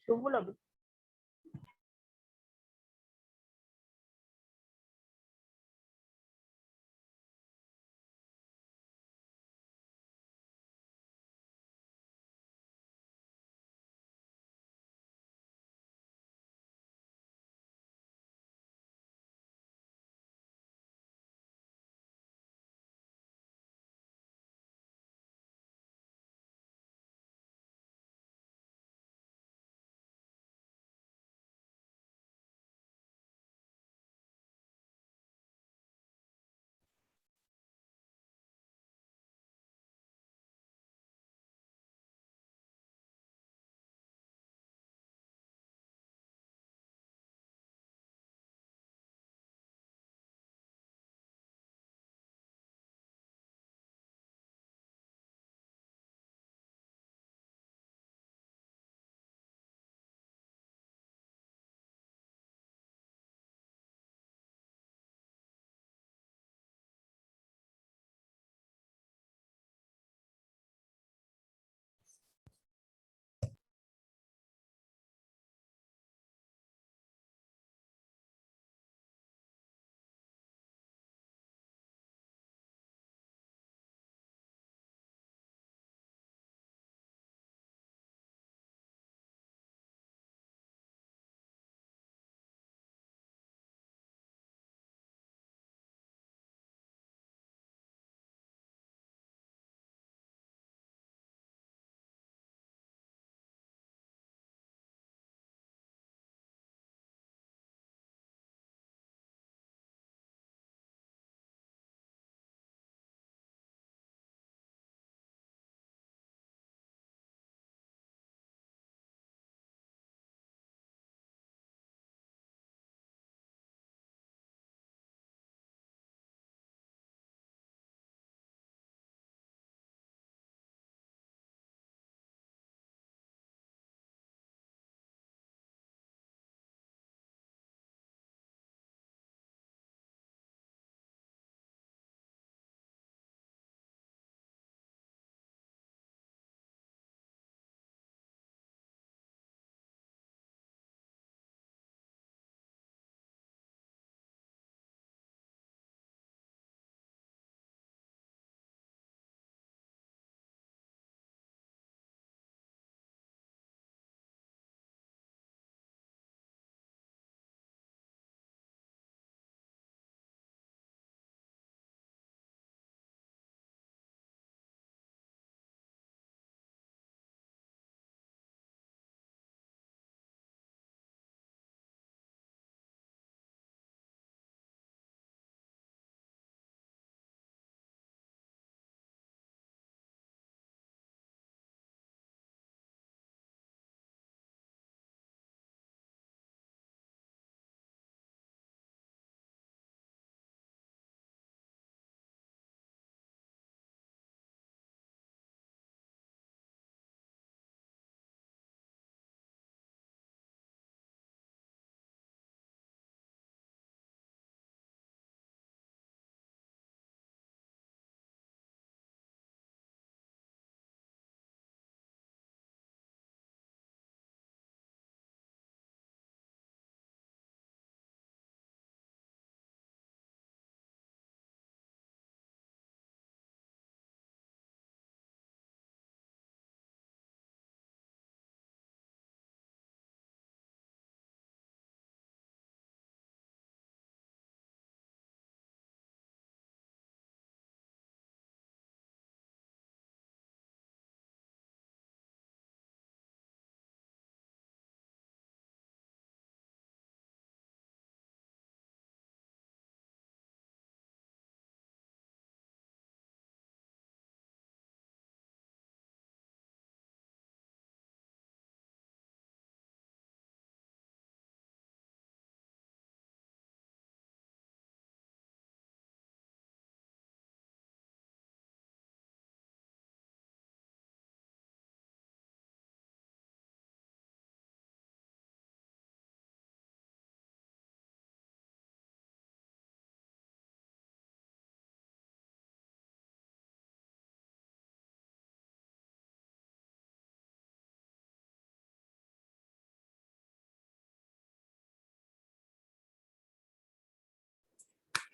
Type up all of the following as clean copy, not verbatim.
শুভলগ্ন।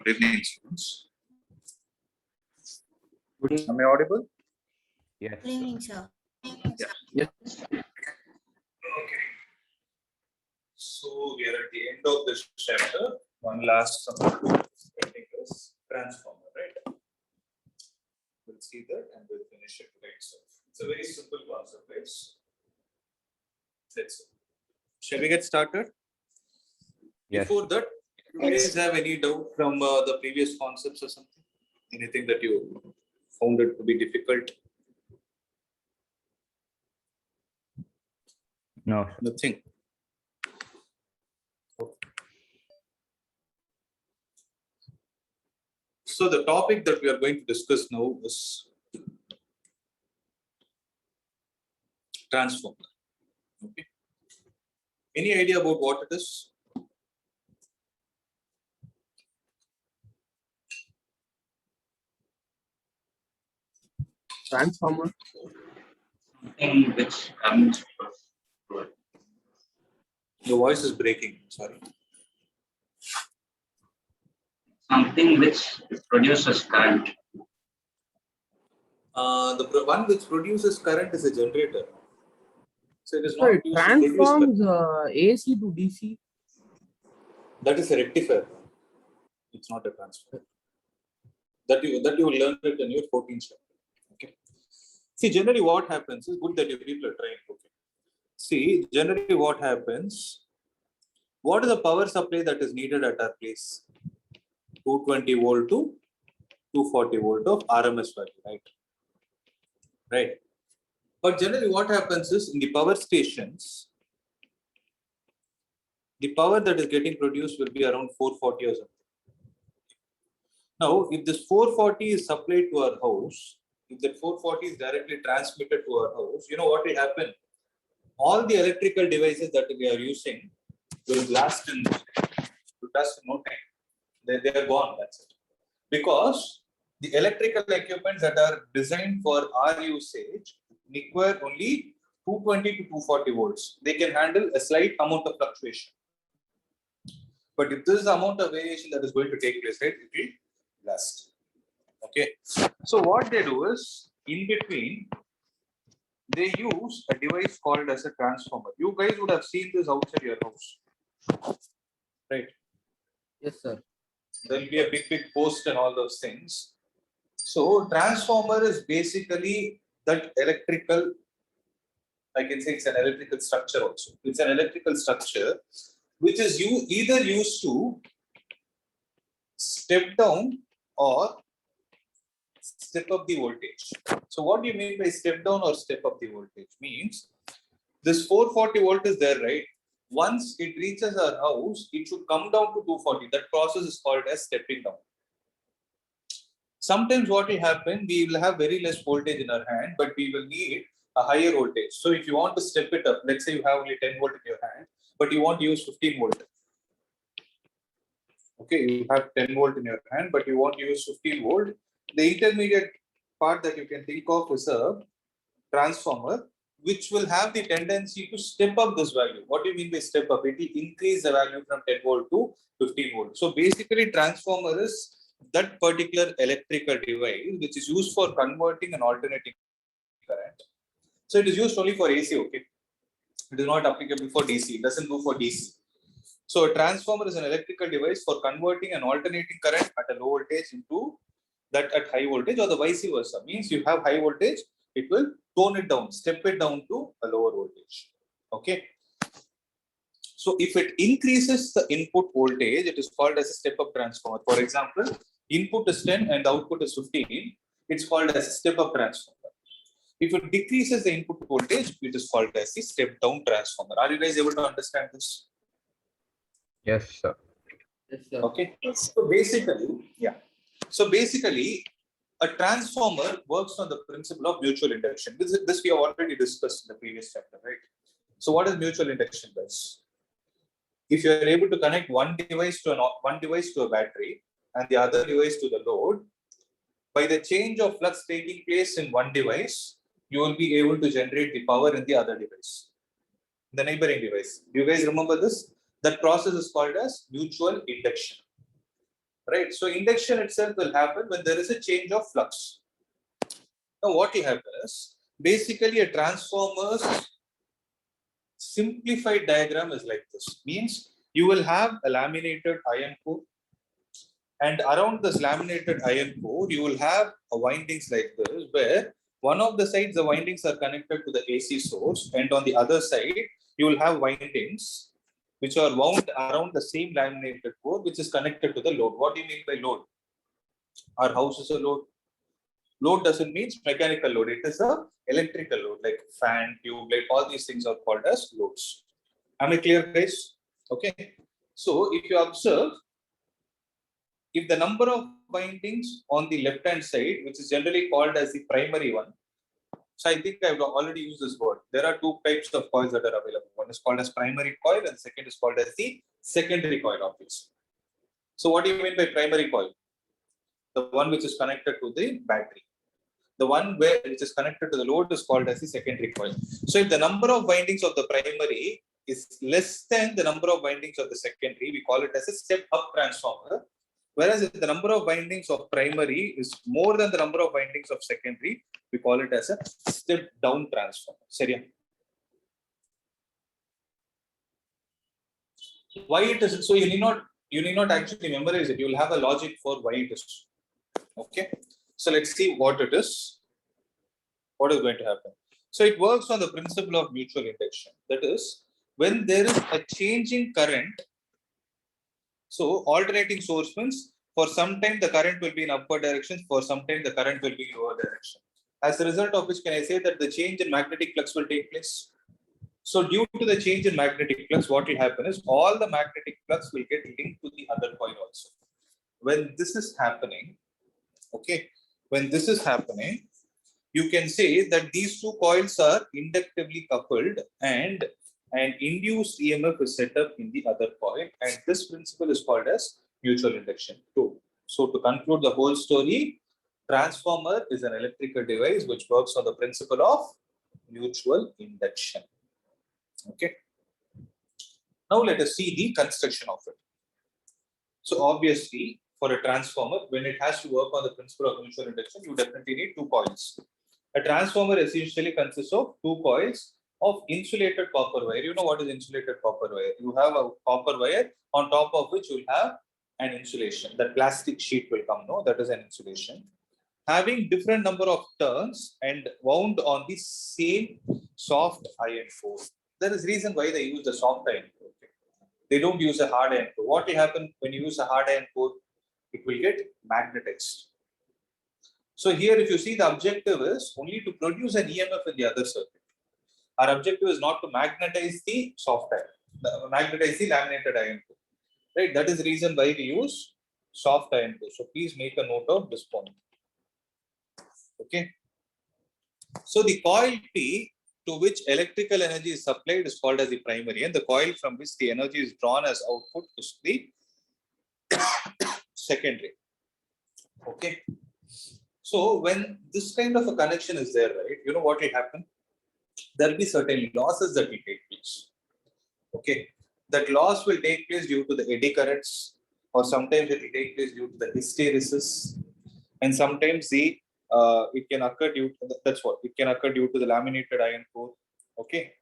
Good evening, students. Good evening. Am I audible? Yes. Good evening, sir. Yes. Okay. So we are at the end of this chapter. One last summary is transformer, right? We'll see that and we'll finish it today itself. It's a very simple concept, right? Let's see. Shall we get started? Yes. Before that, do you guys have any doubt from the previous concepts or something? Anything that you found it to be difficult? No. Nothing. So the topic that we are going to discuss now is transformer. Okay. Any idea about what it is? Transformer. Something which comes Your voice is breaking. Sorry. something which produces current. The one which produces current is a generator. So it is not So used it to produce current. transforms AC to DC. That is a rectifier. It's not a transformer. That you will learn it in your 14th chapter. Okay. See, generally what happens is good that you people are trying. Okay. See, generally what happens. What is the power supply that is needed at our place? 220 volt to 240 volt of RMS value, right? Right. But generally what happens is in the power stations, the power that is getting produced will be around 440 or something. Now, if this 440 is supplied to our house, if that 440 is directly transmitted to our house, you know what will happen? All the electrical devices that we are using will blast in no time. They are gone, that's it. Because the electrical equipments that are designed for our usage require only 220 to 240 volts. They can handle a slight amount of fluctuation. But if this is the amount of variation that is going to take place, right, it will blast. Okay. So what they do is, in between, they use a device called as a transformer. You guys would have seen this outside your house. Right. Yes, sir. There will be a big post and all those things. So transformer is basically that electrical, I can say it's an electrical structure also. It's an electrical structure which is either used to step down or step up the voltage. So what do you mean by step down or step up the voltage? Means this 440 volt is there, right? Once it reaches our house, it should come down to 240. That process is called as stepping down. Sometimes what will happen, we will have very less voltage in our hand, but we will need a higher voltage. So if you want to step it up, let's say you have only 10 volt in your hand, but you want to use 15 volt. Okay, you have 10 volt in your hand, but you want to use 15 volt. The intermediate part that you can think of is a transformer, which will have the tendency to step up this value. What do you mean by step up? It will increase the value from 10 volt to 15 volt. So basically, transformer is that particular electrical device which is used for converting and alternating current. So it is used only for AC, okay? It is not applicable for DC. It doesn't go for DC. So a transformer is an electrical device for converting and alternating current at a low voltage into that at high voltage, or the vice versa. Means you have high voltage, it will tone it down, step it down to a lower voltage. Okay. So if it increases the input voltage, it is called as a step-up transformer. For example, input is 10 and the output is 15. It's called as a step-up transformer. If it decreases the input voltage, it is called as the step-down transformer. Are you guys able to understand this? Yes, sir. Yes, sir. Okay. So basically, yeah. So basically, a transformer works on the principle of mutual induction. This we have already discussed in the previous chapter, right? So what is mutual induction, guys? If you are able to connect one device to a battery and the other device to the load, by the change of flux taking place in one device, you will be able to generate the power in the other device, the neighboring device. Do you guys remember this? That process is called as mutual induction. right? So induction itself will happen when there is a change of flux. Now what will happen is, basically a transformer's simplified diagram is like this. Means you will have a laminated iron core, and around this laminated iron core, you will have a windings like this, where one of the sides the windings are connected to the AC source, and on the other side you will have windings which are wound around the same laminated core, which is connected to the load. What do you mean by load? Our house is a load. Load doesn't mean mechanical load. It is a electrical load, like fan, tube light. All these things are called as loads. Am I clear, guys? Okay. So if you observe, if the number of windings on the left hand side, which is generally called as the primary one, so I think I've already used this word. There are two types of coils that are available. One is called as primary coil, and second is called as the secondary coil of this. So what do you mean by primary coil? The one which is connected to the battery. The one which is connected to the load is called as the secondary coil. So if the number of windings of the primary is less than the number of windings of the secondary, we call it as a step-up transformer. Whereas if the number of windings of primary is more than the number of windings of secondary, we call it as a step-down transformer. Seriya? Why it is so? You need not actually memorize it. You will have a logic for why it is. Okay. So let's see what it is. What is going to happen? So it works on the principle of mutual induction. That is, when there is a change in current, so alternating source means for some time the current will be in upward direction, for some time the current will be in lower direction. As a result of which, can I say that the change in magnetic flux will take place? So due to the change in magnetic flux, what will happen is all the magnetic flux will get linked to the other coil also. When this is happening, okay, when this is happening, you can say that these two coils are inductively coupled and an induced EMF is set up in the other coil, and this principle is called as mutual induction too. So to conclude the whole story, transformer is an electrical device which works on the principle of mutual induction. Okay. Now let us see the construction of it. So obviously, for a transformer, when it has to work on the principle of mutual induction, you definitely need two coils. A transformer essentially consists of two coils of insulated copper wire. You know what is insulated copper wire? You have a copper wire on top of which you will have an insulation. That plastic sheet will come, no? That is an insulation. Having different number of turns and wound on the same soft iron core. There is reason why they use the soft iron core. They don't use a hard iron core. What will happen when you use a hard iron core? It will get magnetized. So here, if you see, the objective is only to produce an EMF in the other circuit. Our objective is not to magnetize the soft iron, magnetize the laminated iron core. Right? That is the reason why we use soft iron core. So please make a note of this point. Okay. So the coil P to which electrical energy is supplied is called as the primary, and the coil from which the energy is drawn as output is the secondary. Okay. So when this kind of a connection is there, right, you know what will happen? There will be certain losses that will take place. Okay. That loss will take place due to the eddy currents, or sometimes it will take place due to the hysteresis, and sometimes the it can occur due to the laminated iron core. Okay.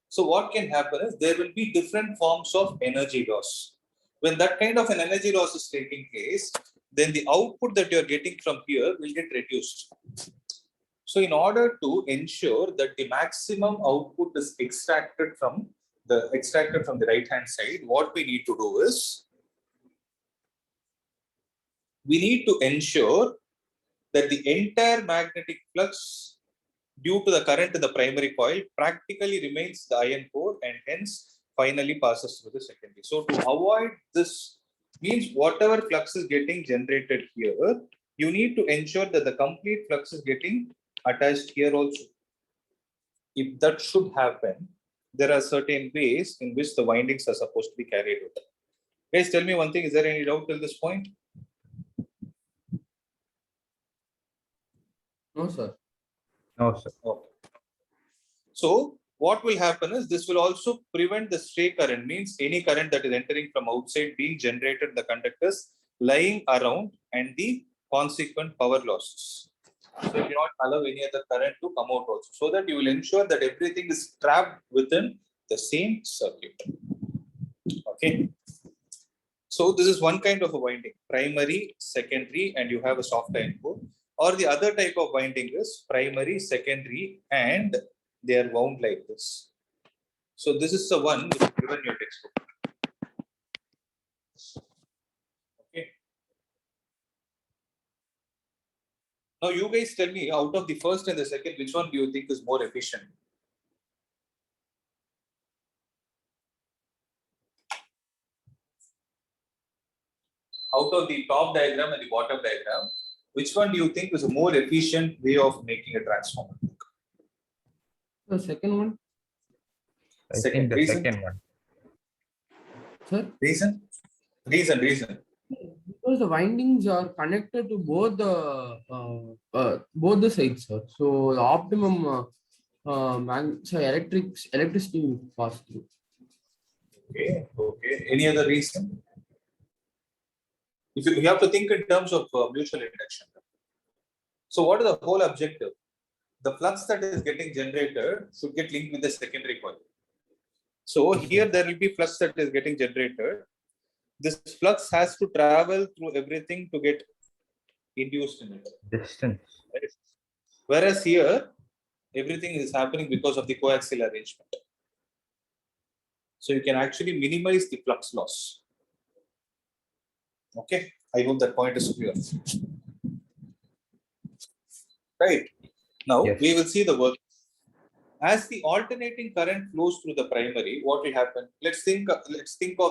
So what can happen is there will be different forms of energy loss. When that kind of an energy loss is taking place, then the output that you are getting from here will get reduced. So in order to ensure that the maximum output is extracted from the right hand side, what we need to do is we need to ensure that the entire magnetic flux due to the current in the primary coil practically remains the iron core and hence finally passes through the secondary. So to avoid this, means whatever flux is getting generated here, you need to ensure that the complete flux is getting attached here also. If that should happen, there are certain ways in which the windings are supposed to be carried out. Guys, tell me one thing, is there any doubt till this point? No, sir. No, sir. Okay. So what will happen is this will also prevent the stray current, means any current that is entering from outside being generated in the conductors lying around and the consequent power losses. So you cannot allow any other current to come out also, so that you will ensure that everything is trapped within the same circuit. Okay. So this is one kind of a winding, primary, secondary, and you have a soft iron core. Or the other type of winding is primary, secondary, and they are wound like this. So this is the one which is given in your textbook. Okay. Now you guys tell me, out of the first and the second, which one do you think is more efficient? Out of the top diagram and the bottom diagram, which one do you think is a more efficient way of making a transformer? The second one, I Second think the reason? second one. sir, Reason? Reason. because the windings are connected to both the sides, sir. So the optimum electricity will pass through. Okay. Any other reason? If you have to think in terms of mutual induction. So what is the whole objective? The flux that is getting generated should get linked with the secondary coil. So here there will be flux that is getting generated. This flux has to travel through everything to get induced in it. Distance. Whereas here, everything is happening because of the coaxial arrangement. So you can actually minimize the flux loss. Okay, I hope that point is clear. Right. Now Yes. we will see the work. As the alternating current flows through the primary, what will happen? Let's think of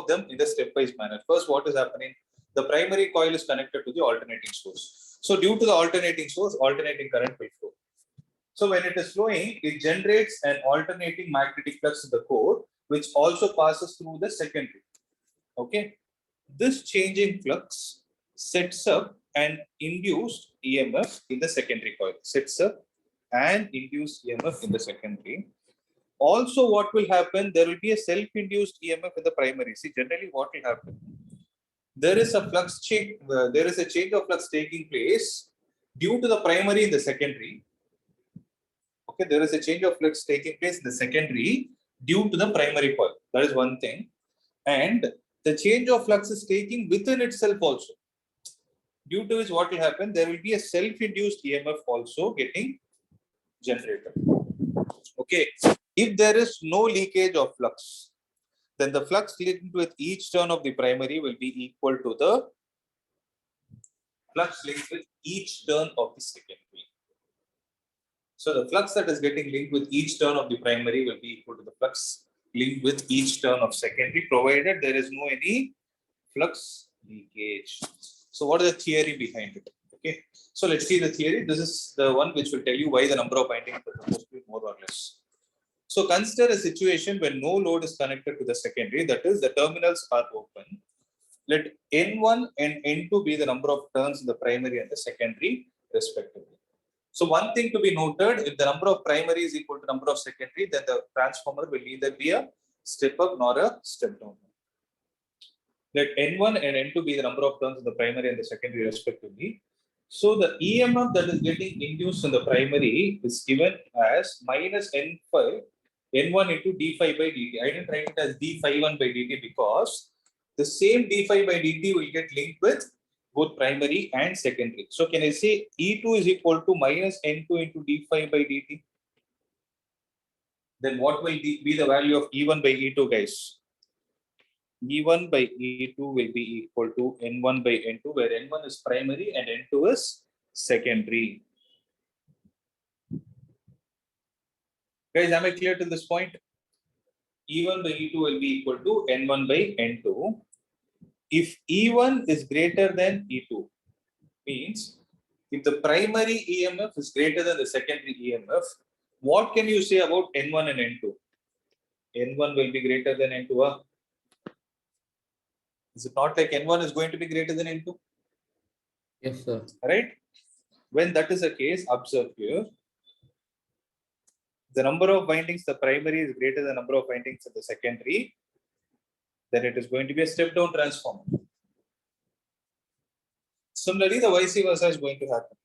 them in the stepwise manner. First, what is happening? The primary coil is connected to the alternating source. So due to the alternating source, alternating current will flow. So when it is flowing, it generates an alternating magnetic flux in the core, which also passes through the secondary. Okay. This changing flux sets up an induced EMF in the secondary coil. Sets up and induced EMF in the secondary. Also, what will happen? There will be a self-induced EMF in the primary. See, generally, what will happen? There is a flux change. There is a change of flux taking place due to the primary in the secondary. Okay, there is a change of flux taking place in the secondary due to the primary coil. That is one thing, and the change of flux is taking within itself also. Due to which, what will happen? There will be a self-induced EMF also getting generated. Okay, if there is no leakage of flux, then the flux linked with each turn of the primary will be equal to the flux linked with each turn of the secondary. So the flux that is getting linked with each turn of the primary will be equal to the flux linked with each turn of secondary, provided there is no any flux leakage. So what is the theory behind it? Okay, so let's see the theory. This is the one which will tell you why the number of windings are supposed to be more or less. So consider a situation when no load is connected to the secondary, that is, the terminals are open. Let N1 and N2 be the number of turns in the primary and the secondary, respectively. So one thing to be noted, if the number of primary is equal to number of secondary, then the transformer will neither be a step up nor a step down. Let N1 and N2 be the number of turns in the primary and the secondary, respectively. So the EMF that is getting induced in the primary is given as minus N1 into d phi by dt. I didn't write it as d phi 1 by dt because the same d phi by dt will get linked with both primary and secondary. So can I say E2 is equal to minus N2 into d phi by dt? Then what will be the value of E1 by E2, guys? E1 by E2 will be equal to N1 by N2, where N1 is primary and N2 is secondary. Guys, am I clear till this point? E1 by E2 will be equal to N1 by N2. If E1 is greater than E2, means if the primary EMF is greater than the secondary EMF, what can you say about N1 and N2? N1 will be greater than N2. Is it not like N1 is going to be greater than N2? Yes, sir. Right? When that is the case, observe here. The number of windings, the primary is greater than the number of windings in the secondary, then it is going to be a step down transformer. Similarly, the vice versa is going to happen.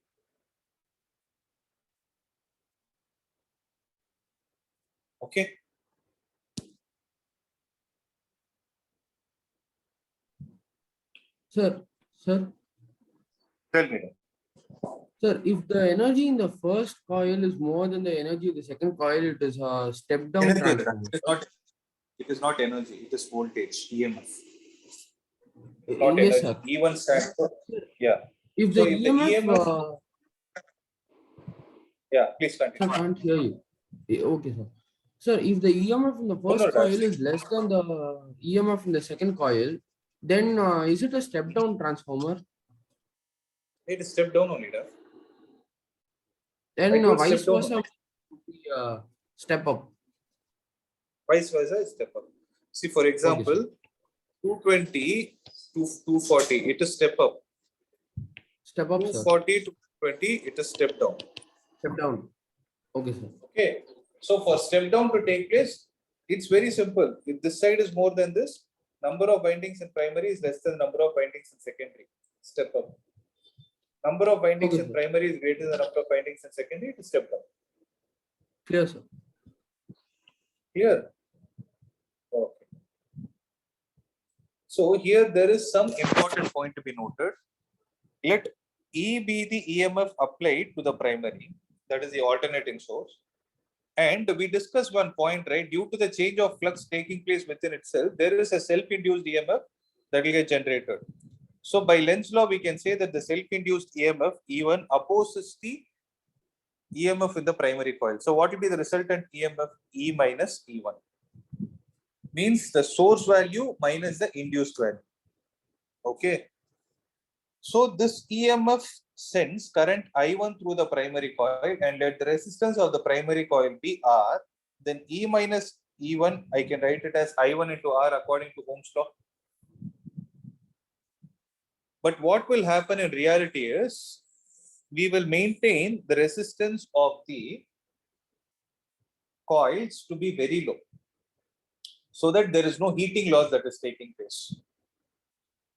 Okay. Sir, sir, Tell me. sir, if the energy in the first coil is more than the energy of the second coil, it is a step down Energy, transformer. it is not energy, it is voltage, EMF. It's not Yes, energy. sir. E1 stands for, yeah. If So the if the EMF, EMF, yeah, please sir, continue. can't hear you. Okay, sir. Sir, if the EMF in the No, first no, coil is less than the EMF in the second coil, then is it a step down transformer? It is step down only, right? I Then told vice step down versa only. would be step up. Vice versa is step up. See, for example, 220 to 240, it is step up. Step up, sir. 240 to 20, it is step down. Step down. Okay, sir. Okay. So for step down to take place, it's very simple. If this side is more than this, number of windings in primary is less than number of windings in secondary. Step up. Number of windings Okay, in sir. primary is greater than the number of windings in secondary, it is step down. Clear, sir. Here. Okay. So here there is some important point to be noted. Let E be the EMF applied to the primary, that is the alternating source. And we discussed one point, right? Due to the change of flux taking place within itself, there is a self-induced EMF that will get generated. So by Lenz's law, we can say that the self-induced EMF E1 opposes the EMF in the primary coil. So what will be the resultant EMF? E minus E1. Means the source value minus the induced value. Okay. So this EMF sends current I1 through the primary coil, and let the resistance of the primary coil be R. Then E minus E1, I can write it as I1 into R according to Ohm's law. But what will happen in reality is we will maintain the resistance of the coils to be very low, so that there is no heating loss that is taking place.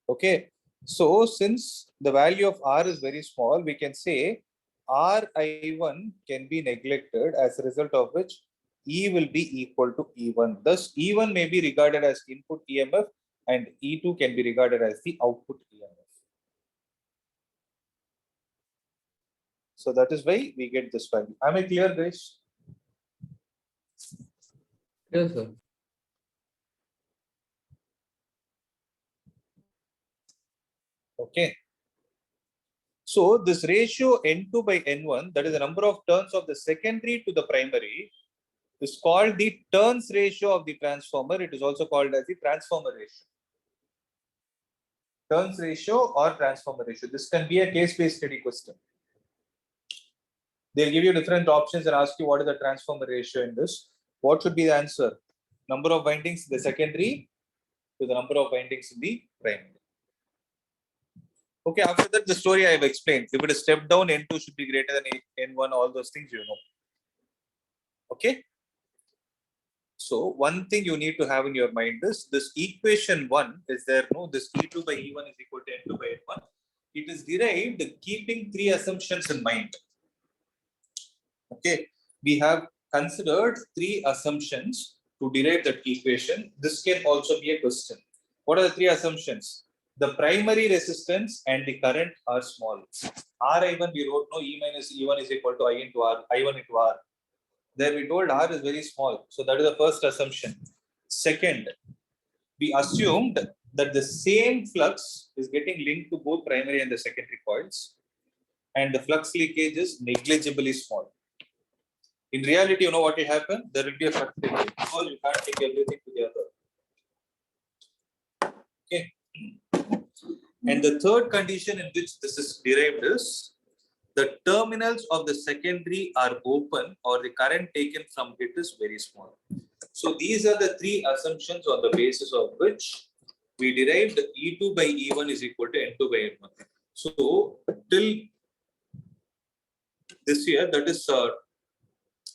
Okay. So since the value of R is very small, we can say RI1 can be neglected, as a result of which E will be equal to E1. Thus, E1 may be regarded as input EMF and E2 can be regarded as the output EMF. So that is why we get this value. Am I clear, guys? Yes, sir. Okay. So this ratio N2 by N1, that is the number of turns of the secondary to the primary, is called the turns ratio of the transformer. It is also called as the transformer ratio. Turns ratio or transformer ratio. This can be a case-based study question. They'll give you different options and ask you what is the transformer ratio in this. What should be the answer? Number of windings in the secondary to the number of windings in the primary. Okay, after that, the story I have explained. If it is step down, N2 should be greater than N1, all those things you know. Okay. So one thing you need to have in your mind is this equation 1 is there, no? This E2 by E1 is equal to N2 by N1. It is derived keeping 3 assumptions in mind. Okay. We have considered 3 assumptions to derive that equation. This can also be a question. What are the 3 assumptions? The primary resistance and the current are small. RI1 we wrote, no, E minus E1 is equal to I into R, I1 into R. There we told R is very small. So that is the first assumption. Second, we assumed that the same flux is getting linked to both primary and the secondary coils, and the flux leakage is negligibly small. In reality, you know what will happen? There will be a flux leakage because you can't take everything together. Okay. And the third condition in which this is derived is the terminals of the secondary are open or the current taken from it is very small. So these are the 3 assumptions on the basis of which we derived E2 by E1 is equal to N2 by N1. So till this year, that is,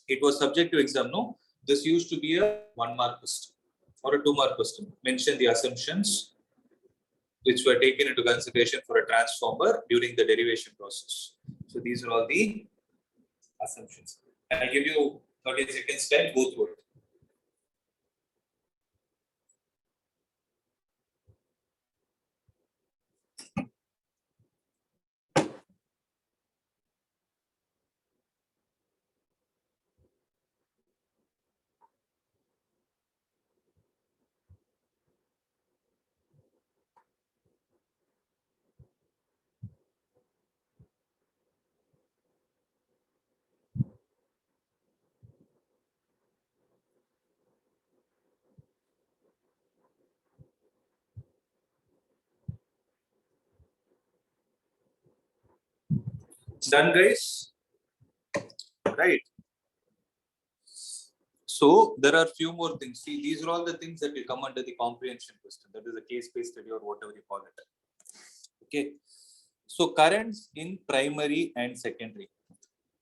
it was subject to exam, no? This used to be a 1-mark question or a 2-mark question. Mention the assumptions which were taken into consideration for a transformer during the derivation process. So these are all the assumptions. I'll give you 30 seconds time, go through it. Done, guys? Right. So there are few more things. See, these are all the things that will come under the comprehension question. That is a case-based study or whatever you call it. Okay. So currents in primary and secondary.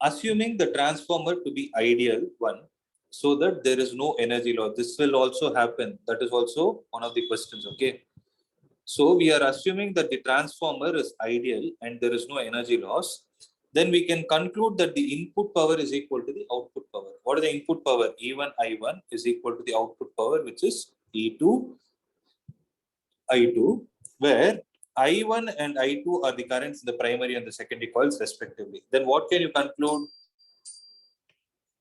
Assuming the transformer to be ideal one, so that there is no energy loss. This will also happen. That is also one of the questions. Okay. So we are assuming that the transformer is ideal and there is no energy loss. Then we can conclude that the input power is equal to the output power. What is the input power? E1 I1 is equal to the output power, which is E2 I2, where I1 and I2 are the currents in the primary and the secondary coils respectively. Then what can you conclude?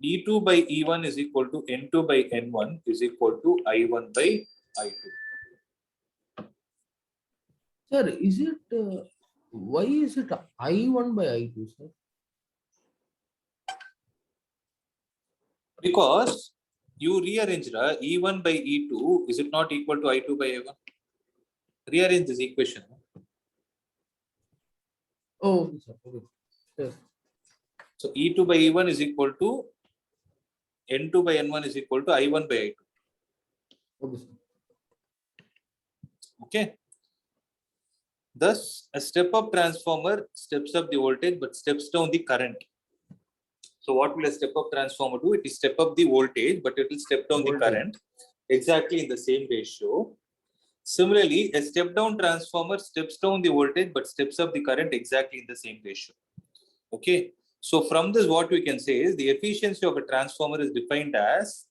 E2 by E1 is equal to N2 by N1 is equal to I1 by I2. Sir, is it why is it I1 by I2, sir? Because you rearrange E1 by E2, is it not equal to I2 by I1? Rearrange this equation. Oh, okay, sir. Okay. Sir. So E2 by E1 is equal to N2 by N1 is equal to I1 by I2. Okay, sir. Okay. Thus, a step-up transformer steps up the voltage but steps down the current. So what will a step-up transformer do? It will step up the voltage, but it will step down the current exactly in the same ratio. Similarly, a step-down transformer steps down the voltage but steps up the current exactly in the same ratio. Okay. So from this, what we can say is the efficiency of a transformer is defined as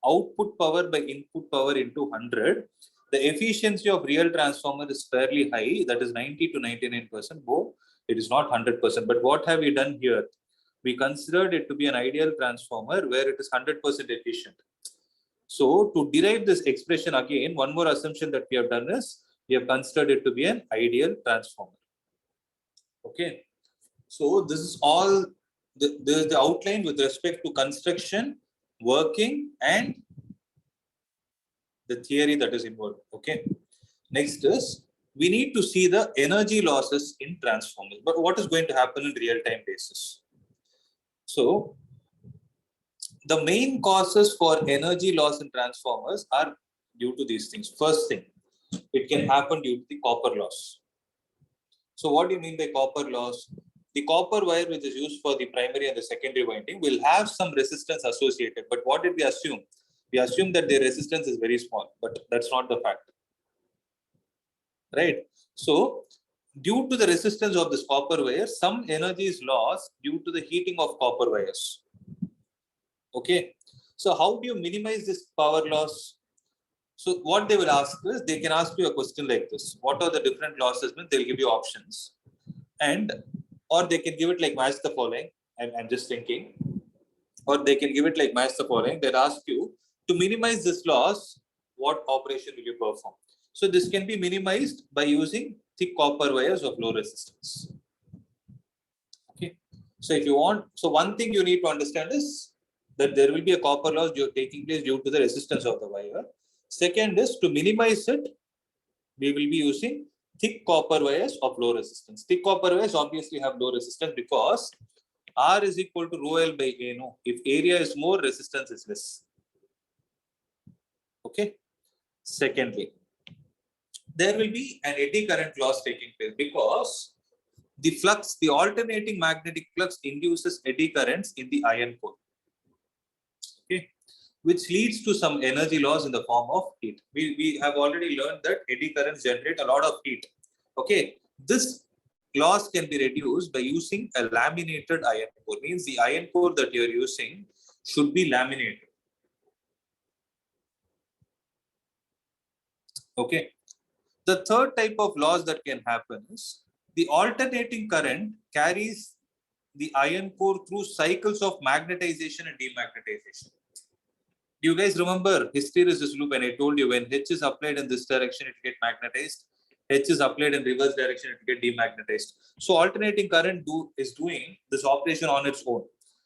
output power by input power into 100. The efficiency of real transformer is fairly high, that is 90 to 99%. Though it is not 100%. But what have we done here? We considered it to be an ideal transformer where it is 100% efficient. So to derive this expression again, one more assumption that we have done is we have considered it to be an ideal transformer. Okay. So this is all the outline with respect to construction, working, and the theory that is involved. Okay. Next is we need to see the energy losses in transformers. But what is going to happen in real-time basis? So the main causes for energy loss in transformers are due to these things. First thing, it can happen due to the copper loss. So what do you mean by copper loss? The copper wire which is used for the primary and the secondary winding will have some resistance associated. But what did we assume? We assume that the resistance is very small, but that's not the fact. Right? So due to the resistance of this copper wire, some energy is lost due to the heating of copper wires. Okay. So how do you minimize this power loss? So what they will ask is, they can ask you a question like this. What are the different losses? They'll give you options. And or they can give it like match the following. I'm just thinking. Or they can give it like match the following. They'll ask you to minimize this loss, what operation will you perform? So this can be minimized by using thick copper wires of low resistance. Okay. So if you want, so one thing you need to understand is that there will be a copper loss taking place due to the resistance of the wire. Second is to minimize it, we will be using thick copper wires of low resistance. Thick copper wires obviously have low resistance because R is equal to rho L by A. No, if area is more, resistance is less. Okay. Secondly, there will be an eddy current loss taking place because the flux, the alternating magnetic flux induces eddy currents in the iron core. Okay. which leads to some energy loss in the form of heat. We have already learned that eddy currents generate a lot of heat. Okay, this loss can be reduced by using a laminated iron core. Means the iron core that you are using should be laminated. Okay. The third type of loss that can happen is the alternating current carries the iron core through cycles of magnetization and demagnetization. Do you guys remember hysteresis loop when I told you when H is applied in this direction, it get magnetized. H is applied in reverse direction, it get demagnetized. So alternating current is doing this operation on its own.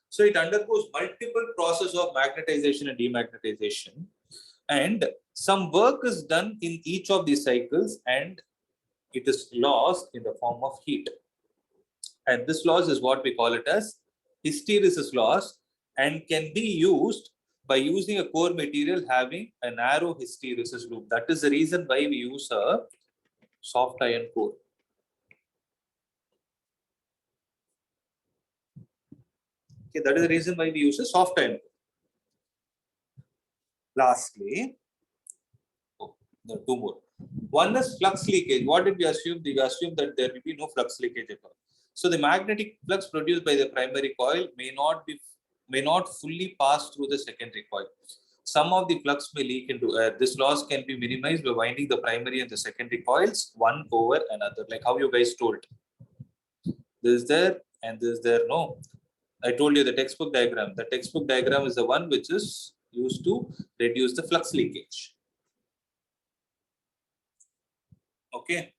So it undergoes multiple process of magnetization and demagnetization. And some work is done in each of these cycles and it is lost in the form of heat. And this loss is what we call it as hysteresis loss and can be used by using a core material having a narrow hysteresis loop. That is the reason why we use a soft iron core. Okay, that is the reason why we use a soft iron core. Lastly, there are two more. One is flux leakage. What did we assume? We assumed that there will be no flux leakage at all. So the magnetic flux produced by the primary coil may not fully pass through the secondary coil. Some of the flux may leak into air. This loss can be minimized by winding the primary and the secondary coils one over another, like how you guys told. This is there and this is there. No, I told you the textbook diagram. The textbook diagram is the one which is used to reduce the flux leakage. Okay.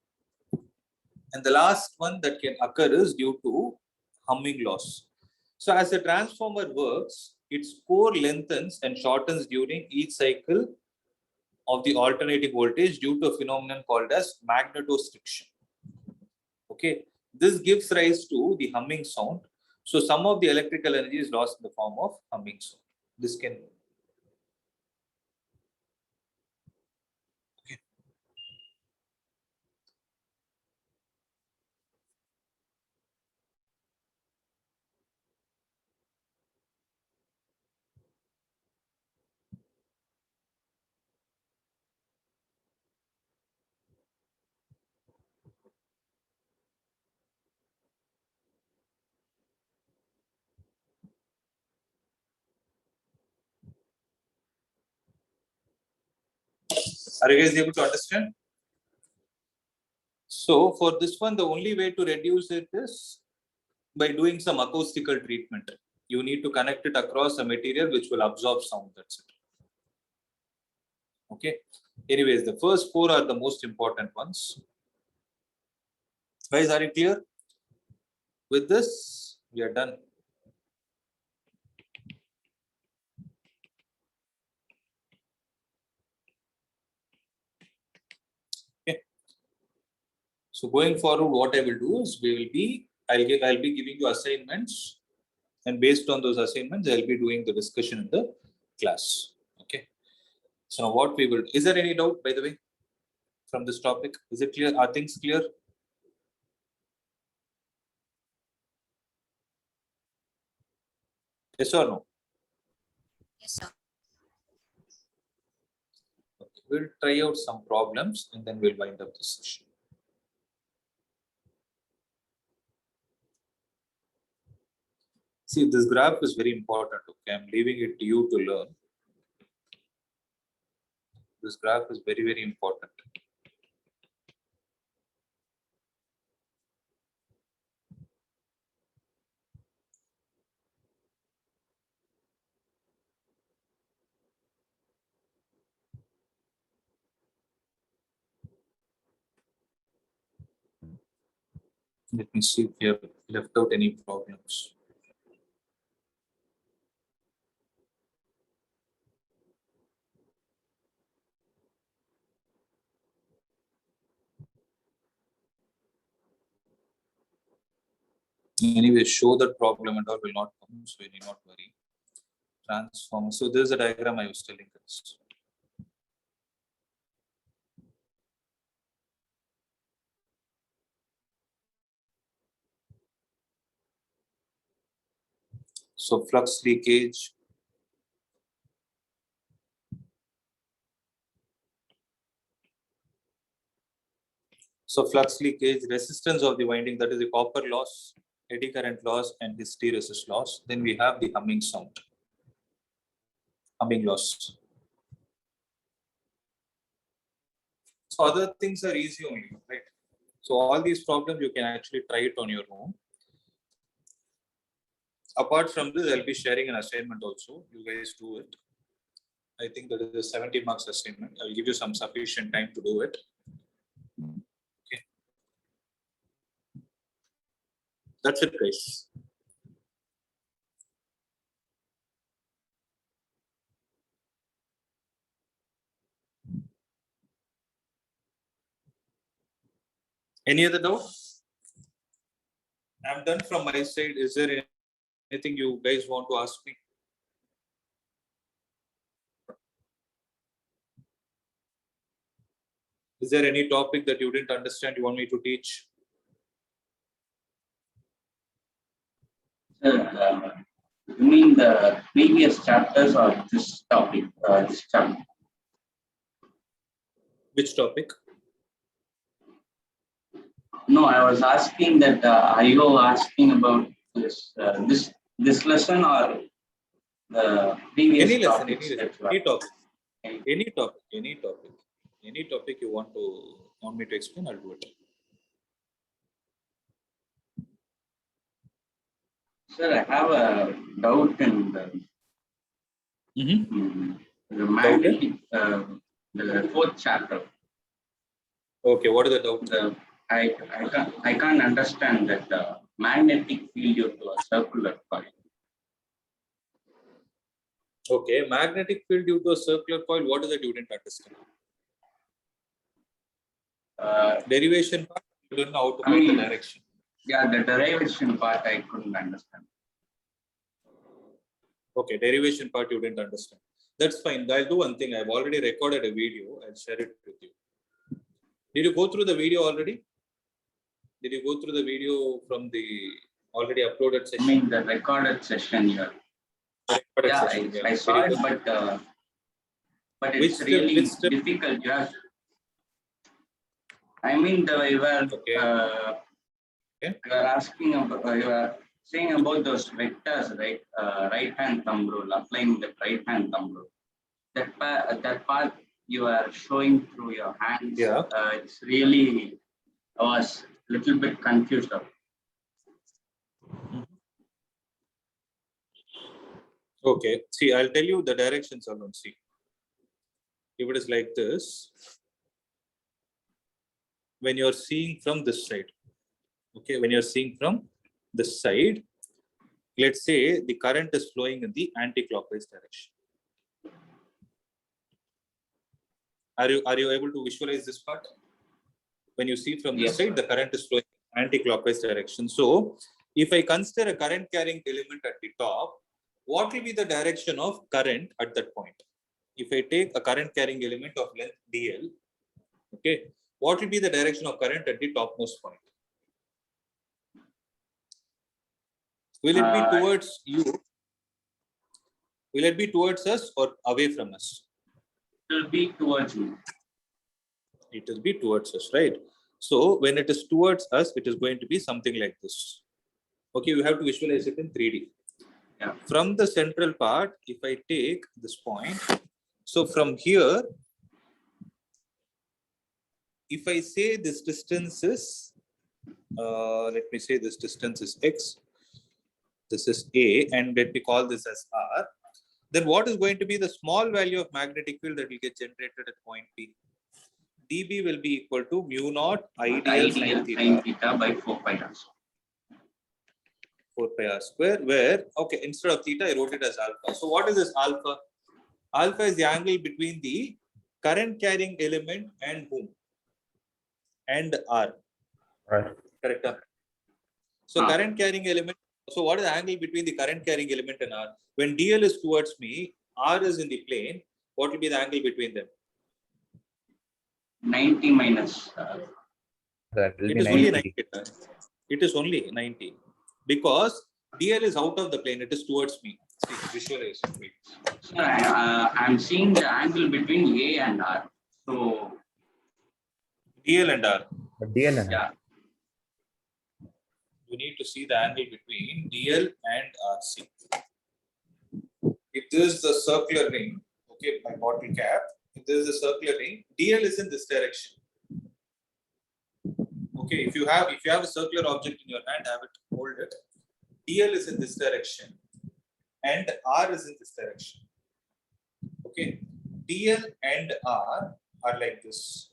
And the last one that can occur is due to humming loss. So as a transformer works, its core lengthens and shortens during each cycle of the alternating voltage due to a phenomenon called as magnetostriction. Okay, this gives rise to the humming sound. So some of the electrical energy is lost in the form of humming sound. This can Are you guys able to understand? So for this one, the only way to reduce it is by doing some acoustical treatment. You need to connect it across a material which will absorb sound. That's it. Okay. Anyways, the first four are the most important ones. Guys, are you clear? With this, we are done. Okay. So going forward, what I will do is I'll be giving you assignments, and based on those assignments, I'll be doing the discussion in the class. Okay. So now what we will, is there any doubt, by the way, from this topic? Is it clear? Are things clear? Yes or no? Yes, sir. Okay. We'll try out some problems and then we'll wind up this session. See, this graph is very important. Okay, I'm leaving it to you to learn. This graph is very, very important. Let me see if we have left out any problems. Anyway, show that problem and all will not come, so you need not worry. Transform. So there's a diagram I was telling us. So flux leakage, So flux leakage, resistance of the winding, that is the copper loss, eddy current loss, and hysteresis loss. Then we have the humming sound, humming loss. So other things are easy only, right? So all these problems you can actually try it on your own. Apart from this, I'll be sharing an assignment also. You guys do it. I think that is a 70 marks assignment. I'll give you some sufficient time to do it. Okay. That's it, guys. Any other doubt? I'm done from my side. Is there anything you guys want to ask me? Is there any topic that you didn't understand you want me to teach? Sir, you mean the previous chapters or this topic, this chapter? Which topic? No, I was asking that, are you asking about this lesson or the previous Any lesson, topics any that lesson, you are- any topic you want me to explain, I'll do it. Sir, I have a doubt in the magnetic, the fourth chapter. Okay, what is the doubt? I can't understand that magnetic field due to a circular coil. Okay, magnetic field due to a circular coil. What is it you didn't understand? Derivation part, you don't know how to I put the mean- direction. Yeah, the derivation part I couldn't understand. Okay, derivation part you didn't understand. That's fine. I'll do one thing. I've already recorded a video. I'll share it with you. Did you go through the video already? Did you go through the video from the already uploaded I session? mean, the recorded session here. Recorded Yeah, session, I saw Very it, good. but Which it's step- really which step? difficult. Yeah. I mean, you were Okay. you are asking about, you are saying about those vectors, right? Right hand thumb rule, applying the right hand thumb rule. That part you are showing through your hands. Yeah. It's really, I was a little bit confused of. Okay. See, I'll tell you the directions alone. See, if it is like this, when you're seeing from this side, okay, when you're seeing from this side, let's say the current is flowing in the anti-clockwise direction. Are you able to visualize this part? When you see from this Yes, side, sir. the current is flowing in anti-clockwise direction. So, if I consider a current carrying element at the top, what will be the direction of current at that point? If I take a current carrying element of length dl, okay, what will be the direction of current at the topmost point? Will it be towards you? Will it be towards us or away from us? It will be towards me. It will be towards us, right? So when it is towards us, it is going to be something like this. Okay, you have to visualize it in 3D. Yeah. From the central part, if I take this point, so from here, if I say this distance is, let me say this distance is x, this is a, and let me call this as r, then what is going to be the small value of magnetic field that will get generated at point P? dB will be equal to mu naught ideal sin Sin theta theta by 4 pi r. 4 pi r square, where, okay, instead of theta, I wrote it as alpha. So what is this alpha? Alpha is the angle between the current carrying element and whom? And R. Right. Correct. So Ah. current carrying element. So what is the angle between the current carrying element and R? When DL is towards me, R is in the plane. What will be the angle between them? 90 minus. That will It be is only 90. 90. It is only 90 because DL is out of the plane. It is towards me. See, visualize. Wait. So I'm seeing the angle between A and R. So DL and R. DL and Yeah. You need to see the angle between DL and RC. If this is the circular ring, okay, my bottle cap, if this is a circular ring, DL is in this direction. Okay, if you have a circular object in your hand, have it, hold it. DL is in this direction and R is in this direction. Okay, DL and R are like this.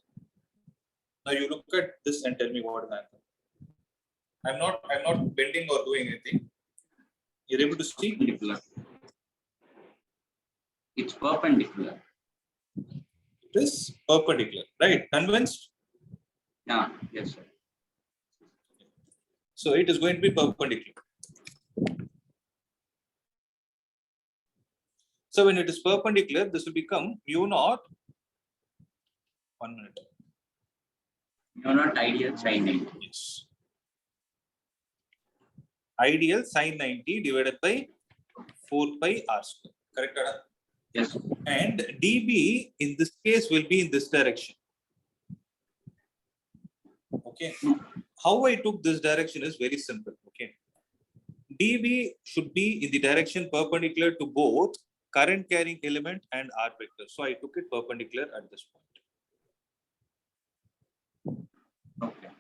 Now you look at this and tell me what is happening. I'm not bending or doing anything. You're able to see? Perpendicular. It's perpendicular. It is perpendicular, right? Convinced? Yeah, yes, sir. So it is going to be perpendicular. So when it is perpendicular, this will become mu naught. 1 minute. You're not ideal sin 90. Yes. Ideal sin 90 divided by 4 pi r square. Correct, Ada? Yes. And dB in this case will be in this direction. Okay. How I took this direction is very simple. Okay. dB should be in the direction perpendicular to both current carrying element and r vector. So I took it perpendicular at this point. Okay.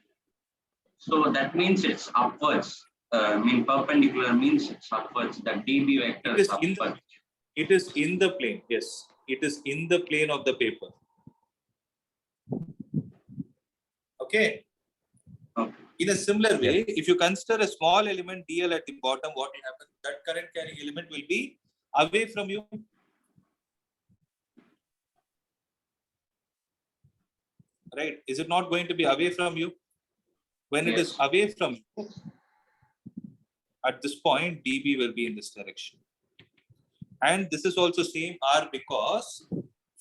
So that means it's upwards. Perpendicular means it's upwards. The dB vector is upwards. It is in the plane. Yes, it is in the plane of the paper. Okay. Okay. In a similar way, if you consider a small element DL at the bottom, what will happen? That current carrying element will be away from you. Right? Is it not going to be away from you? When it is Yes. away from you, at this point, dB will be in this direction. And this is also same R because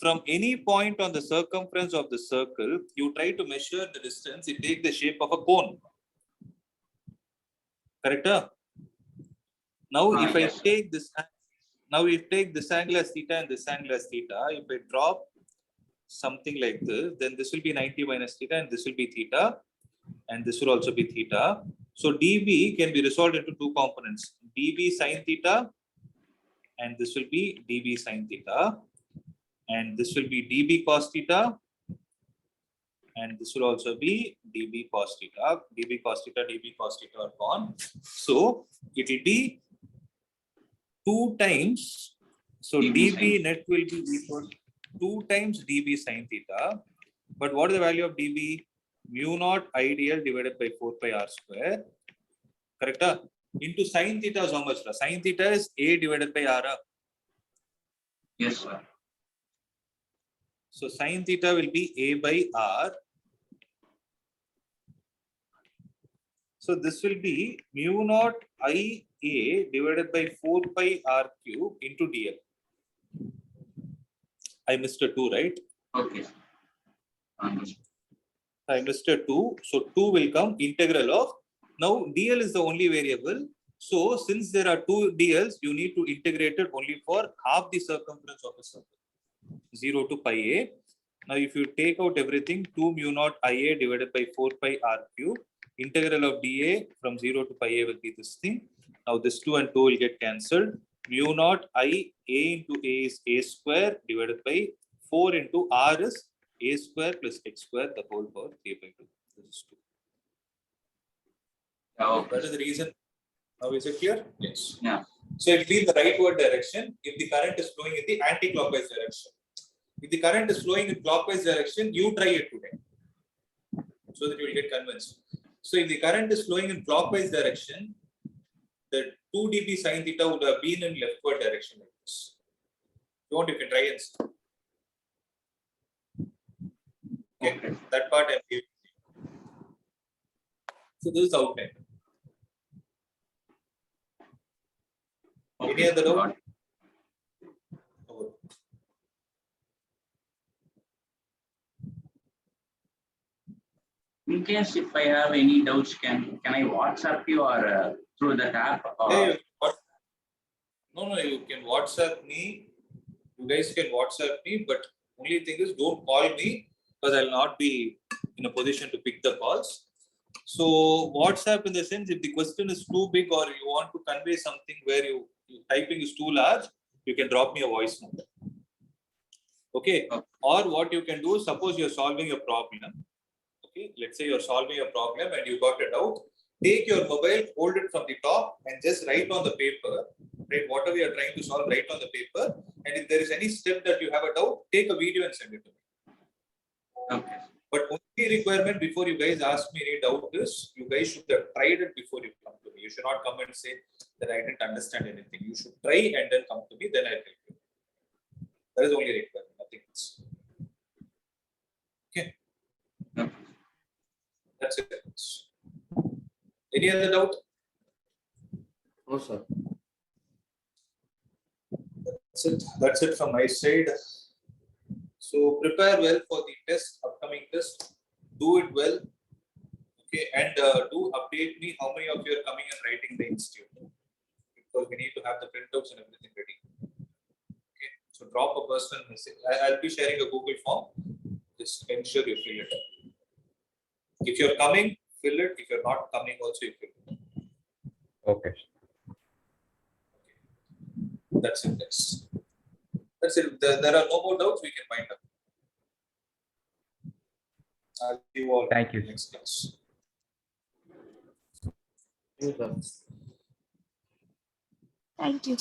from any point on the circumference of the circle, you try to measure the distance, it takes the shape of a cone. Correct? Now, if yes. I take this, now if I take this angle as theta and this angle as theta, if I drop something like this, then this will be 90 minus theta and this will be theta and this will also be theta. So dB can be resolved into two components, dB sine theta and this will be dB sine theta and this will be dB cos theta and this will also be dB cos theta. dB cos theta are gone. So it will be 2 times. So dB net will be equal to 2 times dB sine theta. But what is the value of dB? Mu naught IDL divided by 4 pi r square. Correct? Into sine theta is how much? Sine theta is A divided by R. Yes, sir. So sine theta will be A by R. So this will be mu naught IA divided by 4 pi R cube into DL. I missed a 2, right? Okay. Understood. I missed a 2. So 2 will come integral of. Now DL is the only variable. So since there are 2 DLs, you need to integrate it only for half the circumference of a circle. 0 to pi A. Now if you take out everything, 2 mu naught IA divided by 4 pi R cube. Integral of dA from 0 to pi A will be this thing. Now this 2 and 2 will get cancelled. Mu naught I A into A is A square divided by 4 into R is A square plus X square, the whole power 3 by 2. This is 2. Okay. That is the reason. Now is it clear? Yes. Yeah. So it will be in the rightward direction if the current is flowing in the anti-clockwise direction. If the current is flowing in clockwise direction, you try it today so that you will get convinced. So if the current is flowing in clockwise direction, the 2 dB sine theta would have been in leftward direction like this. If you want, you can try and see. Okay, that part I gave. So this is the outline. Any other doubt? Over. In case if I have any doubts, can I WhatsApp you or through the app? Or... Hey, no, you can WhatsApp me. You guys can WhatsApp me, but only thing is don't call me because I'll not be in a position to pick the calls. So WhatsApp, in the sense, if the question is too big or you want to convey something where you typing is too large, you can drop me a voice note. Okay. Or what you can do, suppose you're solving a problem. Okay. Let's say you're solving a problem and you got a doubt. Take your mobile, hold it from the top, and just write on the paper. Right, whatever you're trying to solve, write on the paper. And if there is any step that you have a doubt, take a video and send it to me. Okay. But only requirement before you guys ask me any doubt is, you guys should have tried it before you come to me. You should not come and say that I didn't understand anything. You should try and then come to me, then I'll help you. That is only requirement, nothing else. Okay. Okay. That's it. Any other doubt? No, sir. That's it from my side. So prepare well for the test, upcoming test. Do it well. Okay, and do update me how many of you are coming and writing the institute, because we need to have the printouts and everything ready. Okay, so drop a personal message. I'll be sharing a Google form. Just ensure you fill it. If you're coming, fill it. If you're not coming, also you fill it. Okay. That's it. That's it. There are no more doubts. We can wind up. I'll see you all. Thank you. Next class. Yes, sir. Thank you.